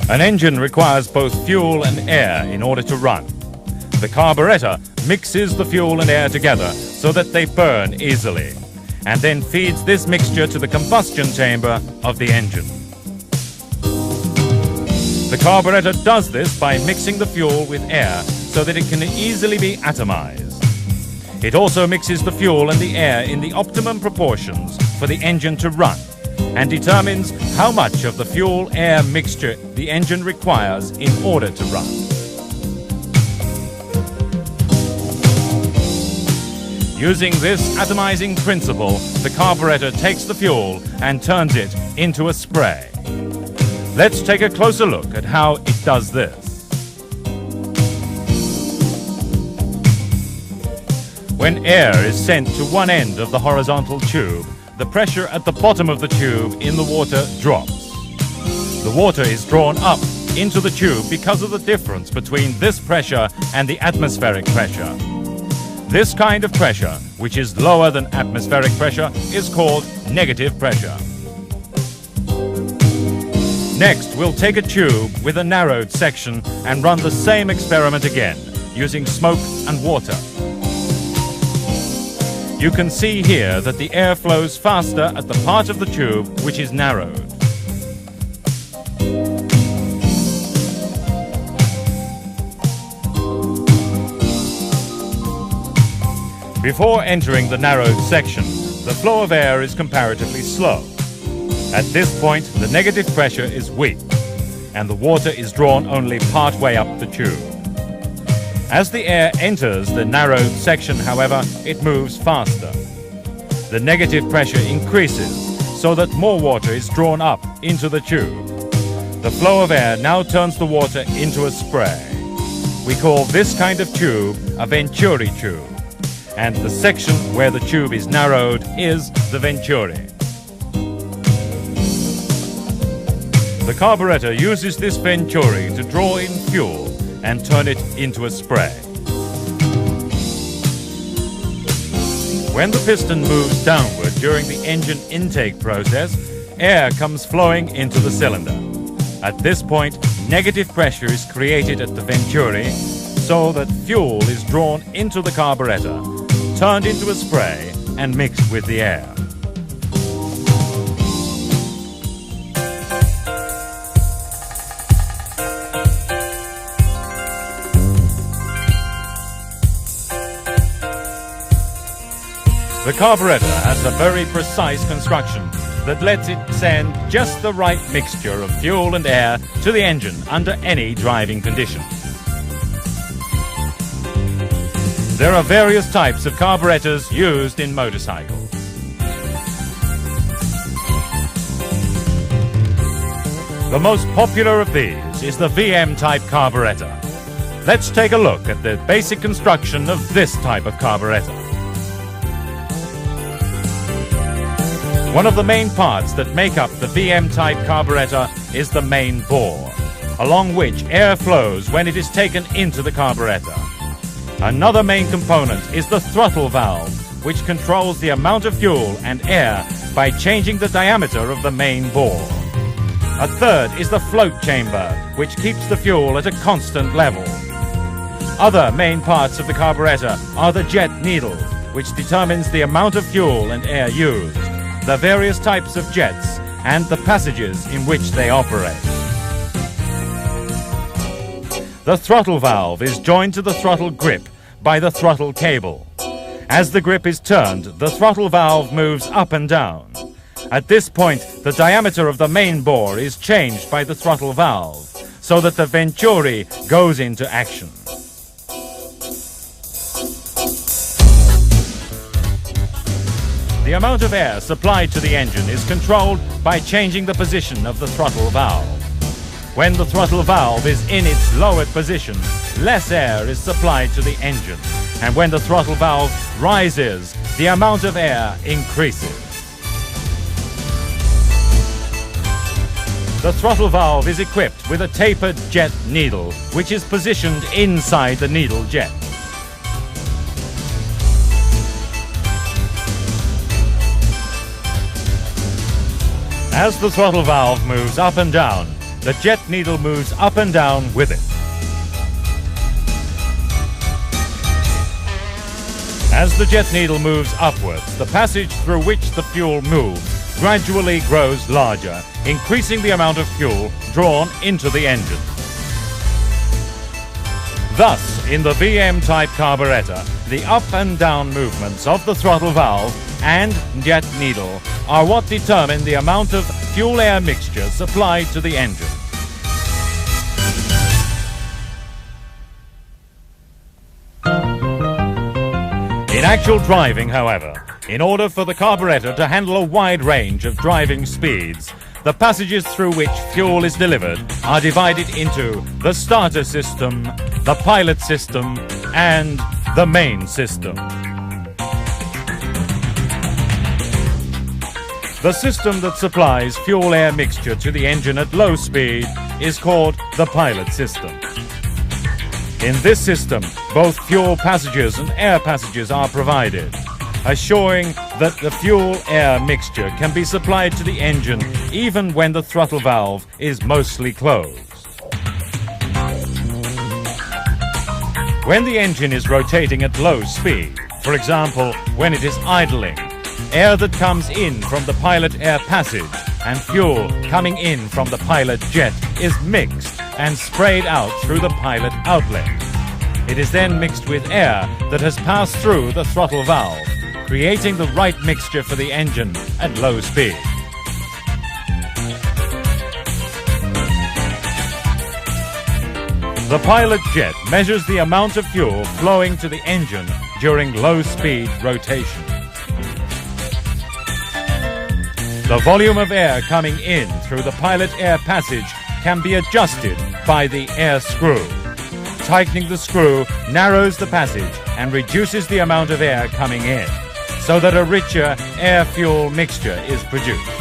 An engine requires both fuel and air in order to run. The carburetor mixes the fuel and air together so that they burn easily, and then feeds this mixture to the combustion chamber of the engine. The carburetor does this by mixing the fuel with air so that it can easily be atomized. It also mixes the fuel and the air in the optimum proportions for the engine to run, and determines how much of the fuel-air mixture the engine requires in order to run. Using this atomizing principle, the carburetor takes the fuel and turns it into a spray. Let's take a closer look at how it does this. When air is sent to one end of the horizontal tube, the pressure at the bottom of the tube in the water drops. The water is drawn up into the tube because of the difference between this pressure and the atmospheric pressure. This kind of pressure, which is lower than atmospheric pressure, is called negative pressure. Next, we'll take a tube with a narrowed section and run the same experiment again, using smoke and water. You can see here that the air flows faster at the part of the tube which is narrowed. Before entering the narrowed section, the flow of air is comparatively slow. At this point, the negative pressure is weak, and the water is drawn only part way up the tube. As the air enters the narrowed section, however, it moves faster. The negative pressure increases so that more water is drawn up into the tube. The flow of air now turns the water into a spray. We call this kind of tube a Venturi tube, and the section where the tube is narrowed is the Venturi. The carburetor uses this Venturi to draw in fuel and turn it into a spray. When the piston moves downward during the engine intake process, air comes flowing into the cylinder. At this point, negative pressure is created at the Venturi so that fuel is drawn into the carburetor, turned into a spray, and mixed with the air. The carburetor has a very precise construction that lets it send just the right mixture of fuel and air to the engine under any driving conditions. There are various types of carburetors used in motorcycles. The most popular of these is the VM-type carburetor. Let's take a look at the basic construction of this type of carburetor. One of the main parts that make up the VM-type carburetor is the main bore, along which air flows when it is taken into the carburetor. Another main component is the throttle valve, which controls the amount of fuel and air by changing the diameter of the main bore. A third is the float chamber, which keeps the fuel at a constant level. Other main parts of the carburetor are the jet needle, which determines the amount of fuel and air used, the various types of jets, and the passages in which they operate. The throttle valve is joined to the throttle grip by the throttle cable. As the grip is turned, the throttle valve moves up and down. At this point, the diameter of the main bore is changed by the throttle valve, so that the Venturi goes into action. The amount of air supplied to the engine is controlled by changing the position of the throttle valve. When the throttle valve is in its lowered position, less air is supplied to the engine, and when the throttle valve rises, the amount of air increases. The throttle valve is equipped with a tapered jet needle, which is positioned inside the needle jet. As the throttle valve moves up and down, the jet needle moves up and down with it. As the jet needle moves upwards, the passage through which the fuel moves gradually grows larger, increasing the amount of fuel drawn into the engine. Thus, in the VM-type carburetor, the up and down movements of the throttle valve and jet needle are what determine the amount of fuel-air mixture supplied to the engine. In actual driving, however, in order for the carburetor to handle a wide range of driving speeds, the passages through which fuel is delivered are divided into the starter system, the pilot system, and the main system. The system that supplies fuel-air mixture to the engine at low speed is called the pilot system. In this system, both fuel passages and air passages are provided, assuring that the fuel-air mixture can be supplied to the engine even when the throttle valve is mostly closed. When the engine is rotating at low speed, for example, when it is idling, air that comes in from the pilot air passage and fuel coming in from the pilot jet is mixed and sprayed out through the pilot outlet. It is then mixed with air that has passed through the throttle valve, creating the right mixture for the engine at low speed. The pilot jet measures the amount of fuel flowing to the engine during low-speed rotation. The volume of air coming in through the pilot air passage can be adjusted by the air screw. Tightening the screw narrows the passage and reduces the amount of air coming in, so that a richer air-fuel mixture is produced.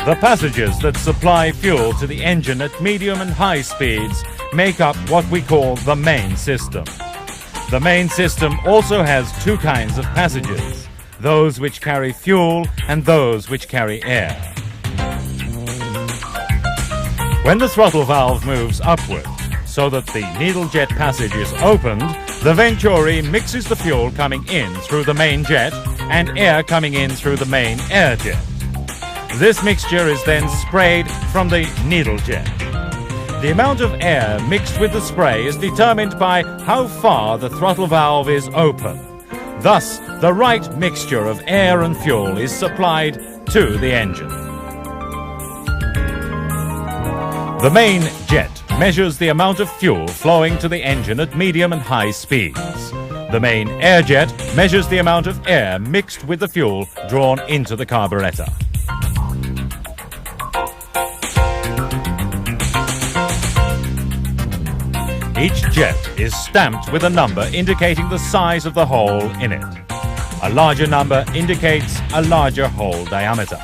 The passages that supply fuel to the engine at medium and high speeds make up what we call the main system. The main system also has two kinds of passages, those which carry fuel and those which carry air. When the throttle valve moves upward, so that the needle jet passage is opened, the Venturi mixes the fuel coming in through the main jet and air coming in through the main air jet. This mixture is then sprayed from the needle jet. The amount of air mixed with the spray is determined by how far the throttle valve is open. Thus, the right mixture of air and fuel is supplied to the engine. The main jet measures the amount of fuel flowing to the engine at medium and high speeds. The main air jet measures the amount of air mixed with the fuel drawn into the carburetor. Each jet is stamped with a number indicating the size of the hole in it. A larger number indicates a larger hole diameter.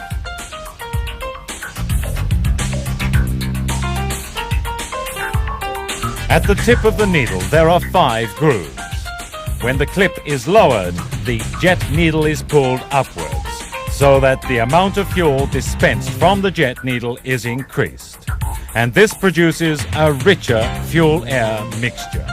At the tip of the needle there are 5 grooves. When the clip is lowered, the jet needle is pulled upwards, so that the amount of fuel dispensed from the jet needle is increased. And this produces a richer fuel-air mixture.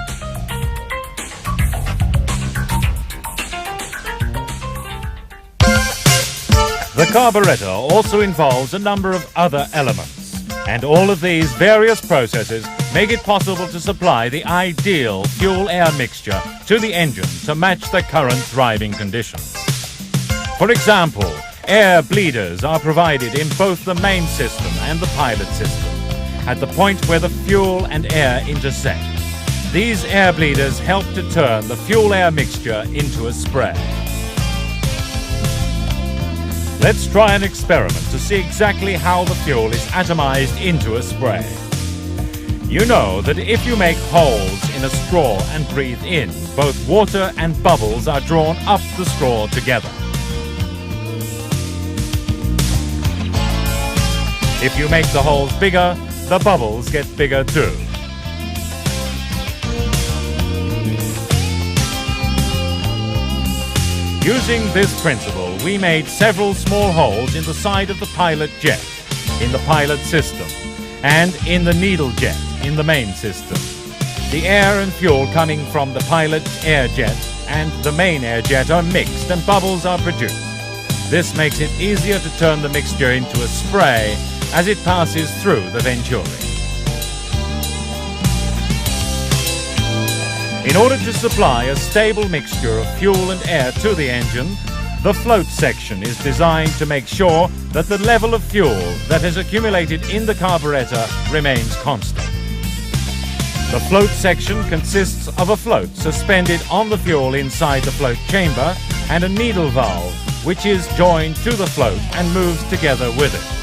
The carburetor also involves a number of other elements, and all of these various processes make it possible to supply the ideal fuel-air mixture to the engine to match the current driving conditions. For example, air bleeders are provided in both the main system and the pilot system, at the point where the fuel and air intersect. These air bleeders help to turn the fuel-air mixture into a spray. Let's try an experiment to see exactly how the fuel is atomized into a spray. You know that if you make holes in a straw and breathe in, both water and bubbles are drawn up the straw together. If you make the holes bigger, the bubbles get bigger too. Using this principle, we made several small holes in the side of the pilot jet, in the pilot system, and in the needle jet, in the main system. The air and fuel coming from the pilot air jet and the main air jet are mixed and bubbles are produced. This makes it easier to turn the mixture into a spray as it passes through the venturi. In order to supply a stable mixture of fuel and air to the engine, the float section is designed to make sure that the level of fuel that has accumulated in the carburetor remains constant. The float section consists of a float suspended on the fuel inside the float chamber and a needle valve which is joined to the float and moves together with it.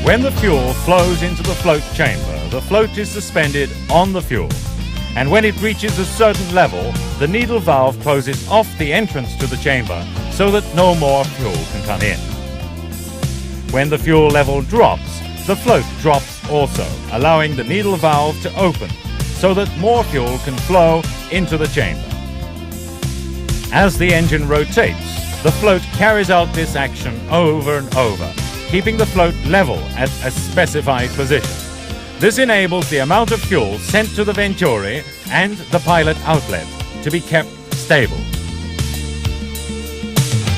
When the fuel flows into the float chamber, the float is suspended on the fuel, and when it reaches a certain level, the needle valve closes off the entrance to the chamber so that no more fuel can come in. When the fuel level drops, the float drops also, allowing the needle valve to open so that more fuel can flow into the chamber. As the engine rotates, the float carries out this action over and over, keeping the float level at a specified position. This enables the amount of fuel sent to the venturi and the pilot outlet to be kept stable.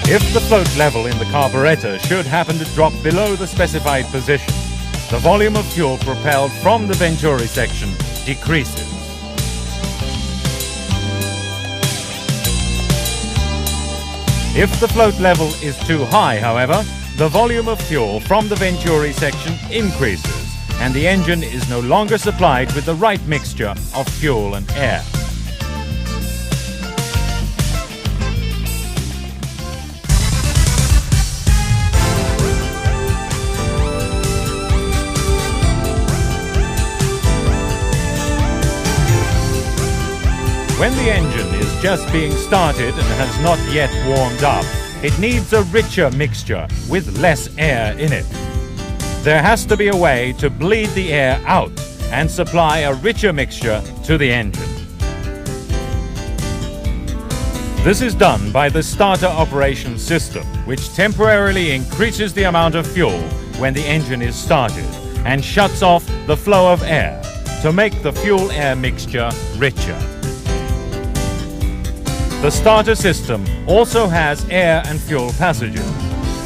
If the float level in the carburetor should happen to drop below the specified position, the volume of fuel propelled from the venturi section decreases. If the float level is too high, however, the volume of fuel from the venturi section increases, and the engine is no longer supplied with the right mixture of fuel and air. When the engine is just being started and has not yet warmed up, it needs a richer mixture with less air in it. There has to be a way to bleed the air out and supply a richer mixture to the engine. This is done by the starter operation system, which temporarily increases the amount of fuel when the engine is started and shuts off the flow of air to make the fuel-air mixture richer. The starter system also has air and fuel passages,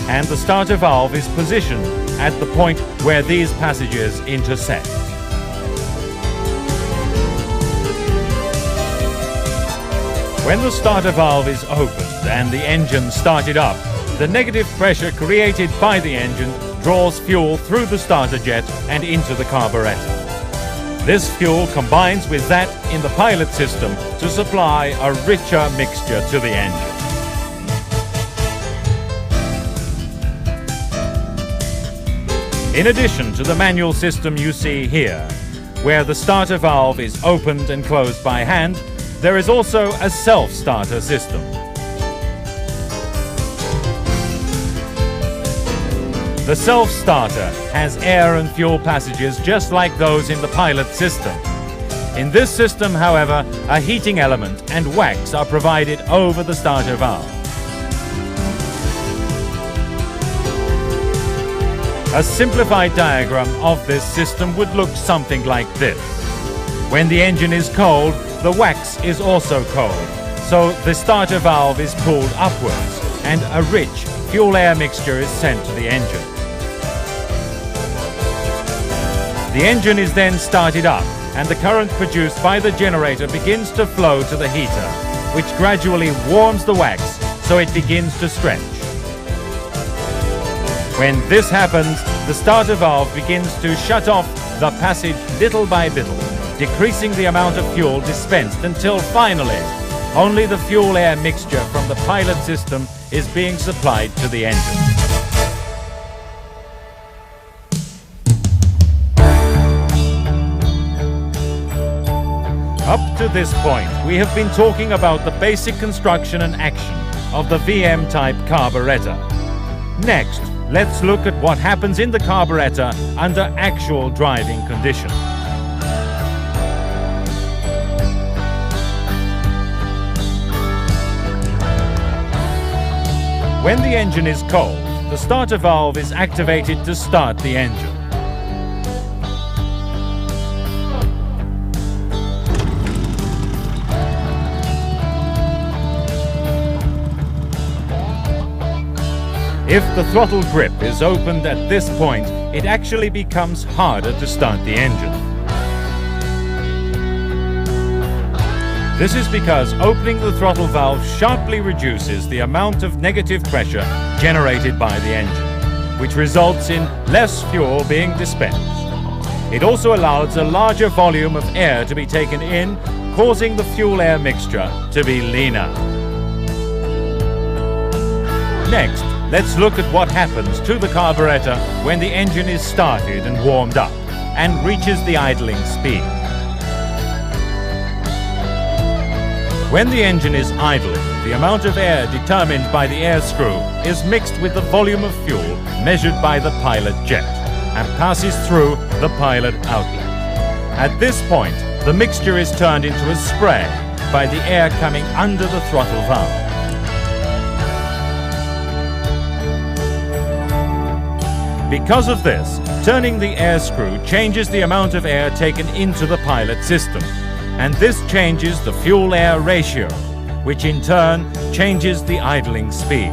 and the starter valve is positioned at the point where these passages intersect. When the starter valve is opened and the engine started up, the negative pressure created by the engine draws fuel through the starter jet and into the carburetor. This fuel combines with that in the pilot system to supply a richer mixture to the engine. In addition to the manual system you see here, where the starter valve is opened and closed by hand, there is also a self-starter system. The self-starter has air and fuel passages just like those in the pilot system. In this system, however, a heating element and wax are provided over the starter valve. A simplified diagram of this system would look something like this. When the engine is cold, the wax is also cold, so the starter valve is pulled upwards and a rich fuel-air mixture is sent to the engine. The engine is then started up and the current produced by the generator begins to flow to the heater, which gradually warms the wax so it begins to stretch. When this happens, the starter valve begins to shut off the passage little by little, decreasing the amount of fuel dispensed until finally, only the fuel-air mixture from the pilot system is being supplied to the engine. Up to this point, we have been talking about the basic construction and action of the VM-type carburetor. Next, let's look at what happens in the carburetor under actual driving conditions. When the engine is cold, the starter valve is activated to start the engine. If the throttle grip is opened at this point, it actually becomes harder to start the engine. This is because opening the throttle valve sharply reduces the amount of negative pressure generated by the engine, which results in less fuel being dispensed. It also allows a larger volume of air to be taken in, causing the fuel-air mixture to be leaner. Next, let's look at what happens to the carburetor when the engine is started and warmed up and reaches the idling speed. When the engine is idling, the amount of air determined by the air screw is mixed with the volume of fuel measured by the pilot jet and passes through the pilot outlet. At this point, the mixture is turned into a spray by the air coming under the throttle valve. Because of this, turning the air screw changes the amount of air taken into the pilot system, and this changes the fuel-air ratio, which in turn changes the idling speed.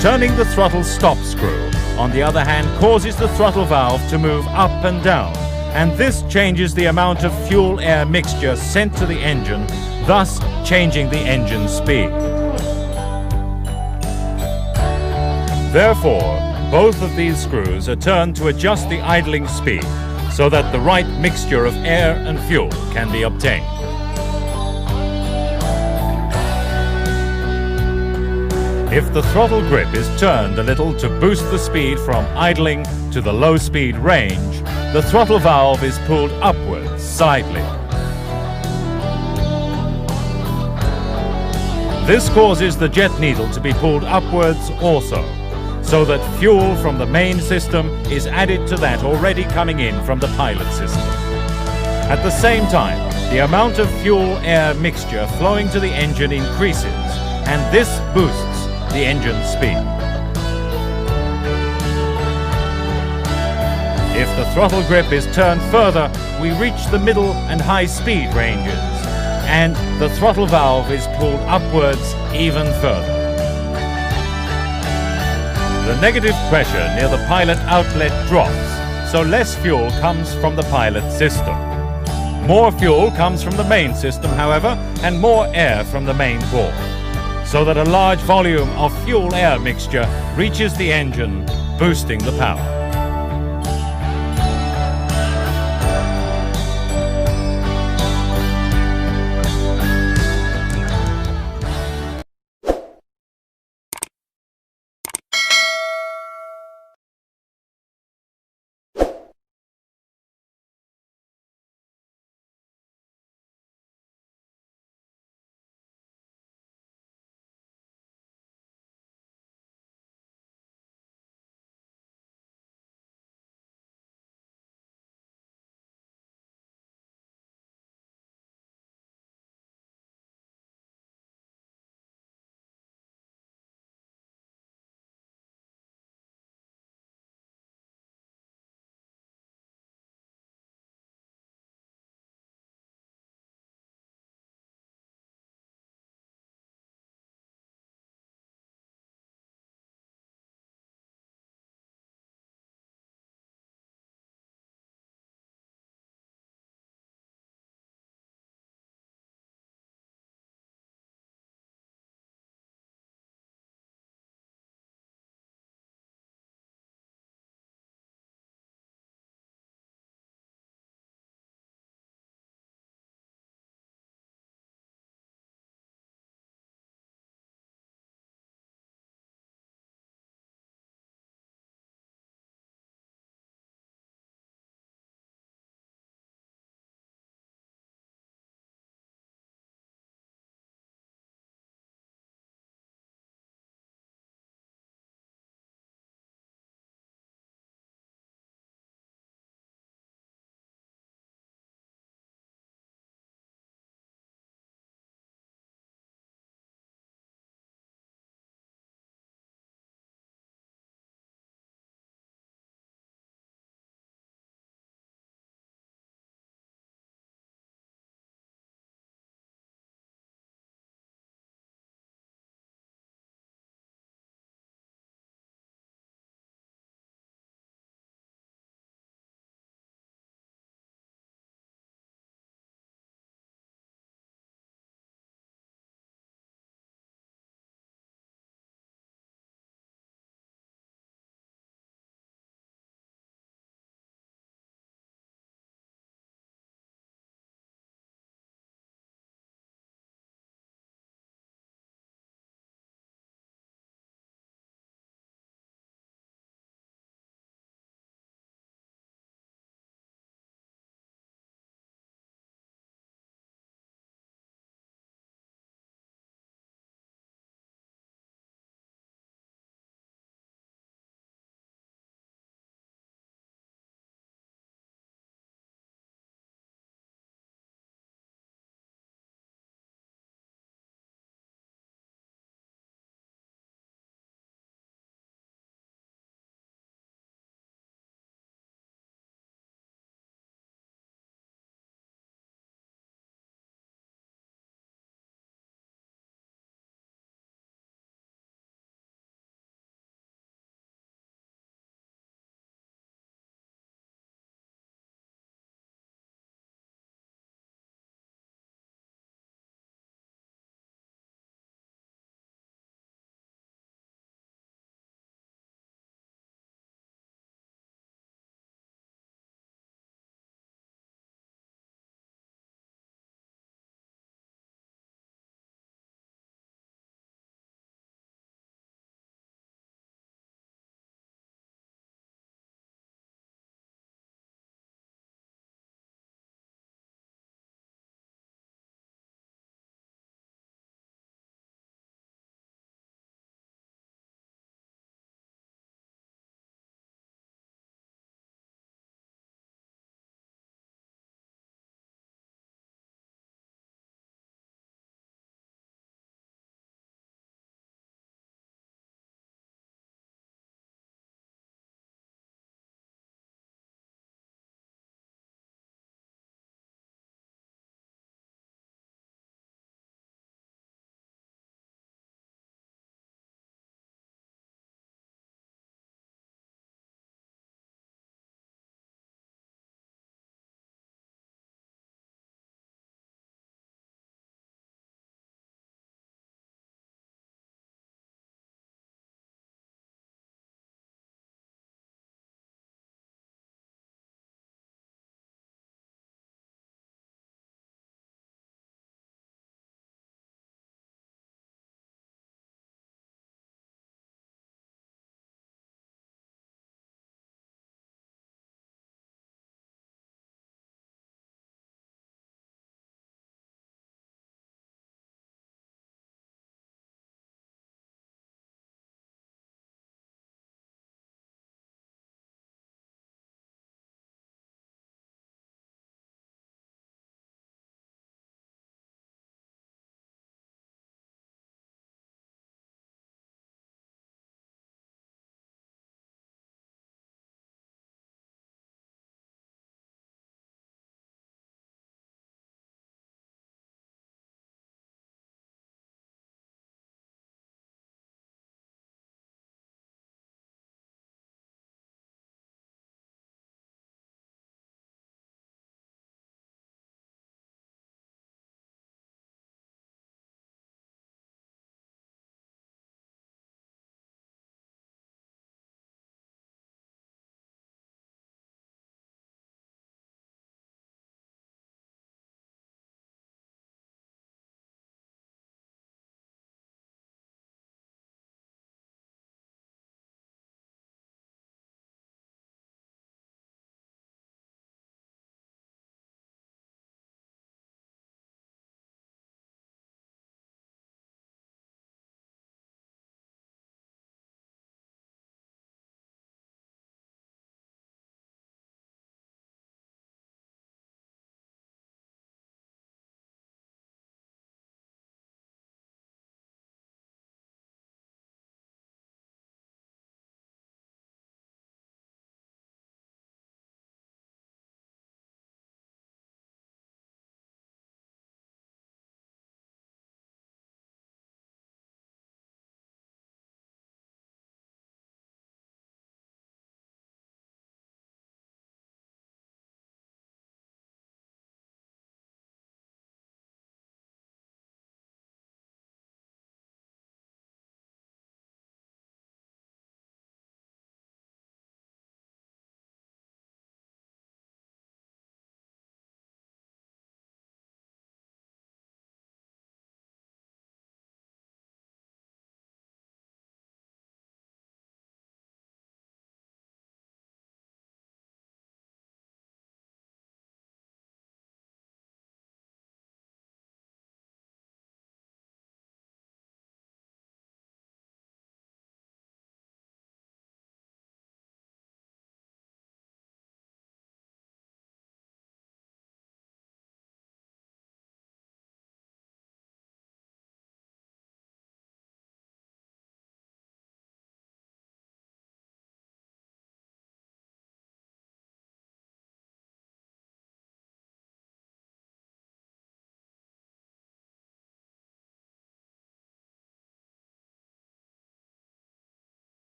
Turning the throttle stop screw, on the other hand, causes the throttle valve to move up and down, and this changes the amount of fuel-air mixture sent to the engine, thus changing the engine speed. Therefore, both of these screws are turned to adjust the idling speed so that the right mixture of air and fuel can be obtained. If the throttle grip is turned a little to boost the speed from idling to the low speed range, the throttle valve is pulled upwards slightly. This causes the jet needle to be pulled upwards also, so that fuel from the main system is added to that already coming in from the pilot system. At the same time, the amount of fuel-air mixture flowing to the engine increases, and this boosts the engine speed. If the throttle grip is turned further, we reach the middle and high speed ranges, and the throttle valve is pulled upwards even further. The negative pressure near the pilot outlet drops, so less fuel comes from the pilot system. More fuel comes from the main system, however, and more air from the main bore, so that a large volume of fuel-air mixture reaches the engine, boosting the power.